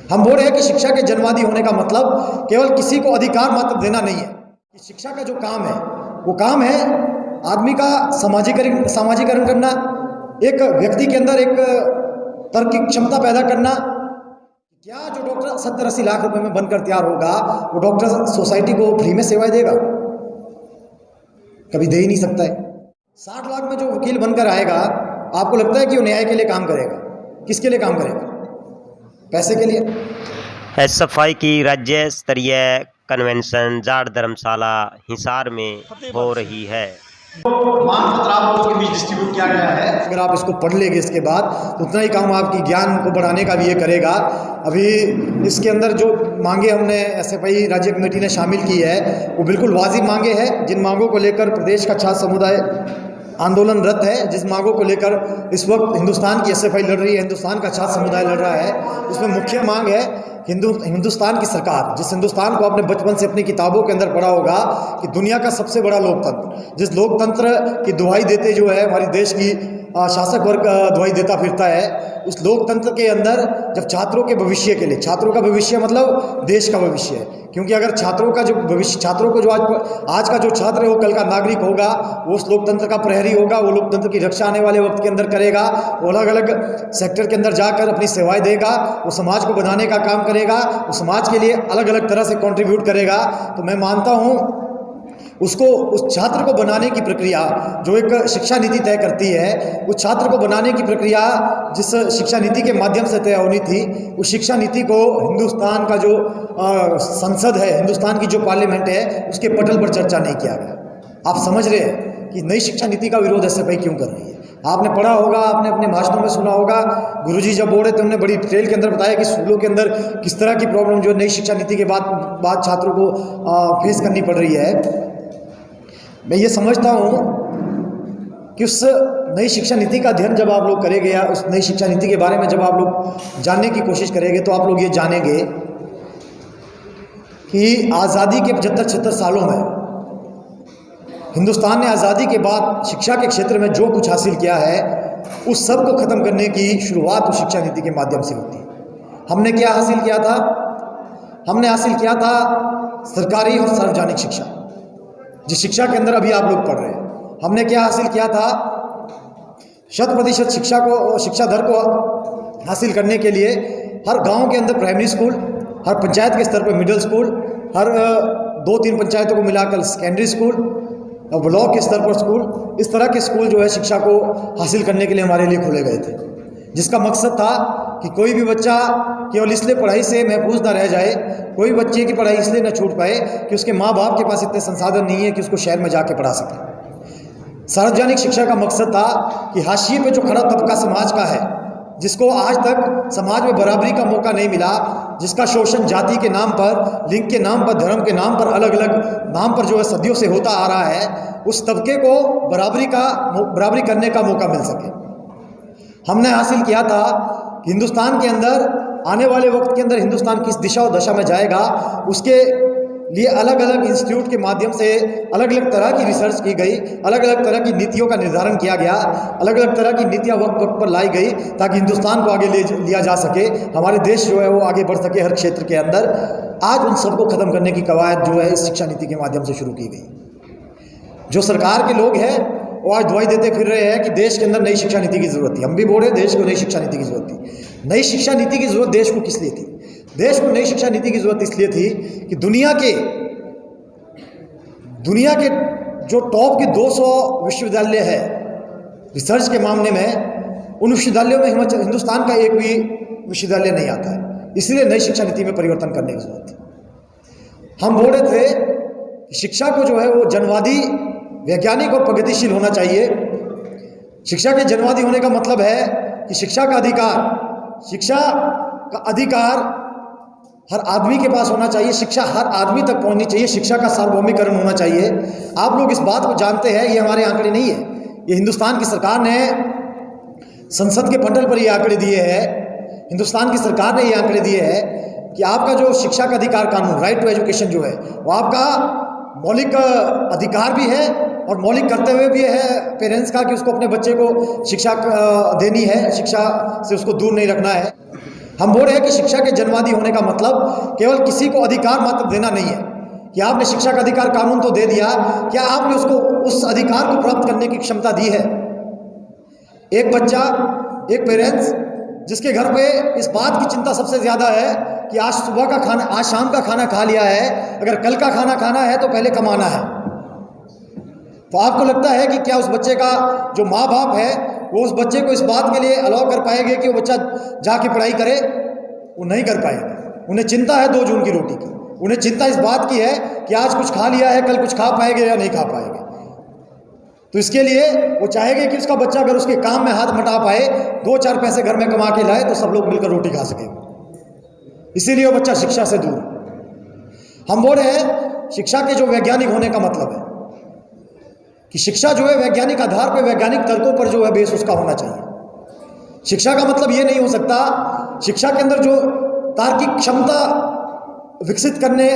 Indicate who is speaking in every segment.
Speaker 1: हम बोल रहे हैं कि शिक्षा के जनवादी होने का मतलब केवल किसी को अधिकार मात्र देना नहीं है। कि शिक्षा का जो काम है वो काम है आदमी का सामाजिकरण करना, एक व्यक्ति के अंदर एक तर्क क्षमता पैदा करना। क्या जो डॉक्टर 70-80 लाख रुपए में बनकर तैयार होगा वो डॉक्टर सोसाइटी को फ्री में सेवाएं देगा? कभी दे ही नहीं सकता है। 60 लाख में जो वकील बनकर आएगा, आपको लगता है कि वो न्याय के लिए काम करेगा? किसके लिए काम करेगा? पैसे के लिए।
Speaker 2: सफाई की राज्य स्तरीय कन्वेंशन जाड़ धर्मशाला हिसार में हो रही है।
Speaker 1: मान पत्र आप लोगों के बीच डिस्ट्रीब्यूट किया गया है, अगर आप इसको पढ़ लेंगे इसके बाद तो उतना ही काम आपकी ज्ञान को बढ़ाने का भी ये करेगा। अभी इसके अंदर जो मांगे हमने एसएफआई राज्य कमेटी ने शामिल की है वो बिल्कुल वाजिब मांगे हैं, जिन मांगों को लेकर प्रदेश का छात्र समुदाय आंदोलनरत है, जिस मांगों को लेकर इस वक्त हिंदुस्तान की एसएफआई लड़ रही है, हिंदुस्तान का छात्र समुदाय लड़ रहा है, उसमें मुख्य मांग है हिंदुस्तान की सरकार, जिस हिंदुस्तान को आपने बचपन से अपनी किताबों के अंदर पढ़ा होगा कि दुनिया का सबसे बड़ा लोकतंत्र, जिस लोकतंत्र की दुहाई देते जो है हमारे देश की शासक वर्ग दुहाई देता फिरता है, उस लोकतंत्र के अंदर जब छात्रों के भविष्य के लिए, छात्रों का भविष्य मतलब देश का भविष्य है, क्योंकि अगर छात्रों का जो भविष्य, छात्रों को जो आज का जो छात्र है वो कल का नागरिक होगा, वो उस लोकतंत्र का प्रहरी होगा, वो लोकतंत्र की रक्षा आने वाले वक्त के अंदर करेगा, वो अलग अलग सेक्टर के अंदर जाकर अपनी सेवाएं देगा, वो समाज को बनाने का काम करेगा, वो समाज के लिए अलग अलग तरह से कंट्रीब्यूट करेगा। तो मैं मानता हूँ उसको, उस छात्र को बनाने की प्रक्रिया जो एक शिक्षा नीति तय करती है, उस छात्र को बनाने की प्रक्रिया जिस शिक्षा नीति के माध्यम से तय होनी थी, उस शिक्षा नीति को हिंदुस्तान का जो संसद है, हिंदुस्तान की जो पार्लियामेंट है, उसके पटल पर चर्चा नहीं किया गया। आप समझ रहे हैं कि नई शिक्षा नीति का विरोध एसएफआई क्यों कर रही है? आपने पढ़ा होगा, आपने अपने भाषणों में सुना होगा, गुरुजी जब बोल रहे थे उन्होंने बड़ी डिटेल के अंदर बताया कि स्कूलों के अंदर किस तरह की प्रॉब्लम जो नई शिक्षा नीति के बाद छात्रों को फेस करनी पड़ रही है। मैं ये समझता हूँ कि उस नई शिक्षा नीति का अध्ययन जब आप लोग करेंगे या उस नई शिक्षा नीति के बारे में जब आप लोग जानने की कोशिश करेंगे तो आप लोग ये जानेंगे कि आज़ादी के 75-76 सालों में हिंदुस्तान ने आज़ादी के बाद शिक्षा के क्षेत्र में जो कुछ हासिल किया है उस सब को ख़त्म करने की शुरुआत उस शिक्षा नीति के माध्यम से होती है। हमने क्या हासिल किया था? हमने हासिल किया था सरकारी और सार्वजनिक शिक्षा, जिस शिक्षा के अंदर अभी आप लोग पढ़ रहे हैं। हमने क्या हासिल किया था? 100% शिक्षा दर को हासिल करने के लिए हर गांव के अंदर प्राइमरी स्कूल, हर पंचायत के स्तर पर मिडिल स्कूल, हर 2-3 पंचायतों को मिलाकर सेकेंडरी स्कूल, ब्लॉक के स्तर पर स्कूल, इस तरह के स्कूल जो है शिक्षा को हासिल करने के लिए हमारे लिए खोले गए थे, जिसका मकसद था कि कोई भी बच्चा केवल इसलिए पढ़ाई से महफूज ना रह जाए, कोई बच्चे की पढ़ाई इसलिए ना छूट पाए कि उसके माँ बाप के पास इतने संसाधन नहीं है कि उसको शहर में जाके पढ़ा सके। सार्वजनिक शिक्षा का मकसद था कि हाशिए पे जो खड़ा तबका समाज का है, जिसको आज तक समाज में बराबरी का मौका नहीं मिला, जिसका शोषण जाति के नाम पर, लिंग के नाम पर, धर्म के नाम पर, अलग अलग नाम पर जो है सदियों से होता आ रहा है, उस तबके को बराबरी करने का मौका मिल सके। हमने हासिल किया था कि हिंदुस्तान के अंदर आने वाले वक्त के अंदर हिंदुस्तान किस दिशा और दशा में जाएगा, उसके लिए अलग अलग इंस्टीट्यूट के माध्यम से अलग अलग तरह की रिसर्च की गई, अलग अलग तरह की नीतियों का निर्धारण किया गया, अलग अलग तरह की नीतियाँ वक्त वक्त पर लाई गई ताकि हिंदुस्तान को आगे लिया जा सके, हमारे देश जो है वो आगे बढ़ सके हर क्षेत्र के अंदर। आज उन सबको ख़त्म करने की कवायद जो है इस शिक्षा नीति के माध्यम से शुरू की गई। जो सरकार के लोग हैं वो आज दुआई देते फिर रहे हैं कि देश के अंदर नई शिक्षा नीति की ज़रूरत थी। हम भी बोल रहे देश को नई शिक्षा नीति की ज़रूरत थी। नई शिक्षा नीति की ज़रूरत देश को किस लिए थी? देश को नई शिक्षा नीति की ज़रूरत इसलिए थी कि दुनिया के जो टॉप के 200 विश्वविद्यालय है रिसर्च के मामले में, उन विश्वविद्यालयों में हिंदुस्तान का एक भी विश्वविद्यालय नहीं आता है। इसलिए नई शिक्षा नीति में परिवर्तन करने की ज़रूरत थी। हम बोल रहे थे कि शिक्षा को जो है वो जनवादी, वैज्ञानिक और प्रगतिशील होना चाहिए। शिक्षा के जनवादी होने का मतलब है कि शिक्षा का अधिकार हर आदमी के पास होना चाहिए, शिक्षा हर आदमी तक पहुंचनी चाहिए, शिक्षा का सार्वभौमिकरण होना चाहिए। आप लोग इस बात को जानते हैं, ये हमारे आंकड़े नहीं है, ये हिंदुस्तान की सरकार ने संसद के पटल पर ये आंकड़े दिए हैं। हिंदुस्तान की सरकार ने ये आंकड़े दिए हैं कि आपका जो शिक्षा का अधिकार कानून, राइट टू एजुकेशन जो है, वो आपका मौलिक अधिकार भी है और मौलिक कर्तव्य भी है पेरेंट्स का कि उसको अपने बच्चे को शिक्षा देनी है, शिक्षा से उसको दूर नहीं रखना है। हम बोल रहे हैं कि शिक्षा के जनवादी होने का मतलब केवल किसी को अधिकार मात्र देना नहीं है कि आपने शिक्षा का अधिकार कानून तो दे दिया, क्या आपने उसको उस अधिकार को प्राप्त करने की क्षमता दी है। एक बच्चा, एक पेरेंट्स जिसके घर पे इस बात की चिंता सबसे ज़्यादा है कि आज सुबह का खाना, आज शाम का खाना खा लिया है, अगर कल का खाना खाना है तो पहले कमाना है। तो आपको लगता है कि क्या उस बच्चे का जो माँ बाप है वो उस बच्चे को इस बात के लिए अलाउ कर पाएंगे कि वो बच्चा जाके पढ़ाई करे? वो नहीं कर पाएंगे। उन्हें चिंता है 2 जून की रोटी की, उन्हें चिंता इस बात की है कि आज कुछ खा लिया है, कल कुछ खा पाएंगे या नहीं खा पाएंगे। तो इसके लिए वो चाहेंगे कि उसका बच्चा अगर उसके काम में हाथ मटा पाए, 2-4 पैसे घर में कमा के लाए तो सब लोग मिलकर रोटी खा सकेंगे। इसीलिए वो बच्चा शिक्षा से दूर। हम बोल रहे हैं शिक्षा के जो वैज्ञानिक होने का मतलब है कि शिक्षा जो है वैज्ञानिक आधार पर, वैज्ञानिक तर्कों पर जो है बेस उसका होना चाहिए। शिक्षा का मतलब ये नहीं हो सकता, शिक्षा के अंदर जो तार्किक क्षमता विकसित करने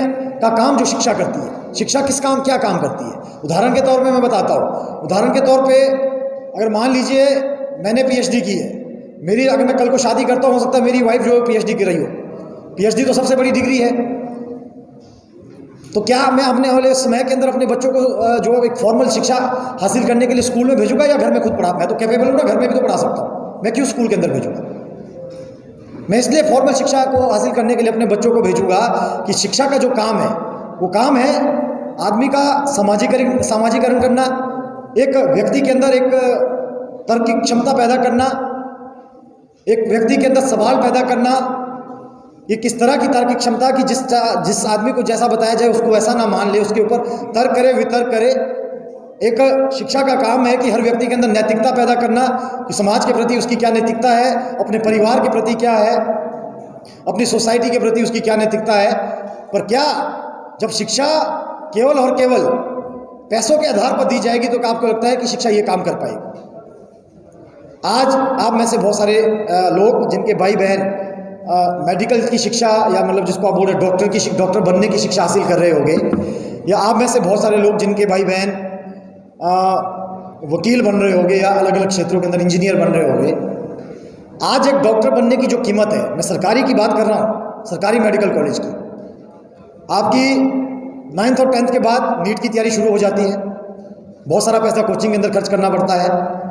Speaker 1: का काम जो शिक्षा करती है, शिक्षा किस काम, क्या काम करती है। उदाहरण के तौर पे मैं बताता हूँ। उदाहरण के तौर पे अगर मान लीजिए मैंने पीएचडी की है, मेरी अगर मैं कल को शादी करता हूँ, हो सकता है मेरी वाइफ जो है पीएचडी की रही हो। पीएचडी तो सबसे बड़ी डिग्री है। तो क्या मैं अपने वाले समय के अंदर अपने बच्चों को जो एक फॉर्मल शिक्षा हासिल करने के लिए स्कूल में भेजूंगा या घर में खुद पढ़ा? मैं तो कैपेबल हूँ ना, घर में भी तो पढ़ा सकता हूँ, मैं क्यों स्कूल के अंदर भेजूंगा? मैं इसलिए फॉर्मल शिक्षा को हासिल करने के लिए अपने बच्चों को भेजूंगा कि शिक्षा का जो काम है वो काम है आदमी का सामाजिकरण करना, एक व्यक्ति के अंदर एक तर्किक क्षमता पैदा करना, एक व्यक्ति के अंदर सवाल पैदा करना। ये किस तरह की तार्किक क्षमता कि जिस आदमी को जैसा बताया जाए उसको ऐसा ना मान ले, उसके ऊपर तर्क करे, वितर्क करे। एक शिक्षा का काम है कि हर व्यक्ति के अंदर नैतिकता पैदा करना कि समाज के प्रति उसकी क्या नैतिकता है, अपने परिवार के प्रति क्या है, अपनी सोसाइटी के प्रति उसकी क्या नैतिकता है। पर क्या जब शिक्षा केवल और केवल पैसों के आधार पर दी जाएगी तो क्या आपको लगता है कि शिक्षा ये काम कर पाएगी? आज आप में से बहुत सारे लोग जिनके भाई बहन मेडिकल की शिक्षा या मतलब जिसको आप बोल रहे डॉक्टर बनने की शिक्षा हासिल कर रहे होंगे, या आप में से बहुत सारे लोग जिनके भाई बहन वकील बन रहे होंगे या अलग अलग क्षेत्रों के अंदर इंजीनियर बन रहे होंगे। आज एक डॉक्टर बनने की जो कीमत है, मैं सरकारी की बात कर रहा हूँ, सरकारी मेडिकल कॉलेज की, आपकी 9th और 10th के बाद नीट की तैयारी शुरू हो जाती है। बहुत सारा पैसा कोचिंग के अंदर खर्च करना पड़ता है।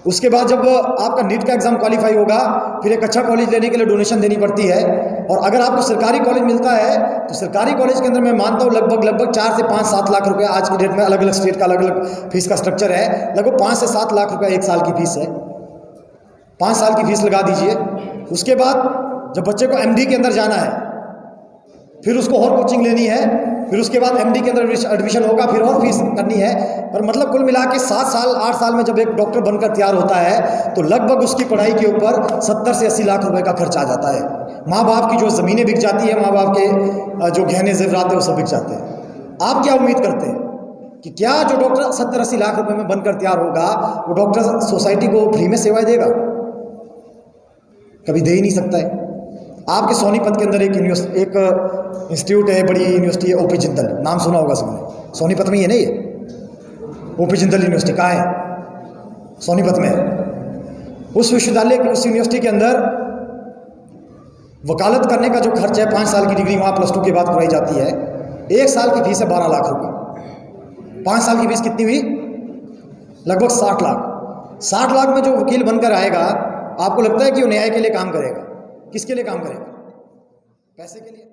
Speaker 1: उसके बाद जब आपका नीट का एग्ज़ाम क्वालिफाई होगा, फिर एक अच्छा कॉलेज लेने के लिए डोनेशन देनी पड़ती है। और अगर आपको सरकारी कॉलेज मिलता है तो सरकारी कॉलेज के अंदर मैं मानता हूँ लगभग 4 से 5-7 लाख रुपए आज की डेट में, अलग अलग स्टेट का अलग अलग फीस का स्ट्रक्चर है, लगभग 5 से 7 लाख रुपए 1 साल की फीस है। 5 साल की फीस लगा दीजिए। उसके बाद जब बच्चे को एमडी के अंदर जाना है, फिर उसको और कोचिंग लेनी है, फिर उसके बाद एमडी के अंदर एडमिशन होगा, फिर और फीस करनी है। पर मतलब कुल मिला के 7 साल 8 साल में जब एक डॉक्टर बनकर तैयार होता है तो लगभग उसकी पढ़ाई के ऊपर 70 से 80 लाख रुपए का खर्च आ जाता है। माँ बाप की जो ज़मीनें बिक जाती है, माँ बाप के जो गहने जेवरात है वो सब बिक जाते हैं। आप क्या उम्मीद करते हैं कि क्या जो डॉक्टर 70-80 लाख रुपए में बनकर तैयार होगा वो डॉक्टर सोसाइटी को फ्री में सेवाएं देगा? कभी दे ही नहीं सकता है। आपके सोनीपत के अंदर एक इंस्टीट्यूट है, बड़ी यूनिवर्सिटी है, ओपी जिंदल, नाम सुना होगा सबने। सोनीपत में ही है ना ये ओपी जिंदल यूनिवर्सिटी? कहाँ है? सोनीपत में है। उस विश्वविद्यालय की, उस यूनिवर्सिटी के अंदर वकालत करने का जो खर्च है, 5 साल की डिग्री वहाँ +2 के बाद कराई जाती है, 1 साल की फीस है 12 लाख रुपये। 5 साल की फीस कितनी हुई? लगभग 60 लाख। 60 लाख में जो वकील बनकर आएगा, आपको लगता है कि वो न्याय के लिए काम करेगा? किसके लिए काम करेगा? पैसे के लिए?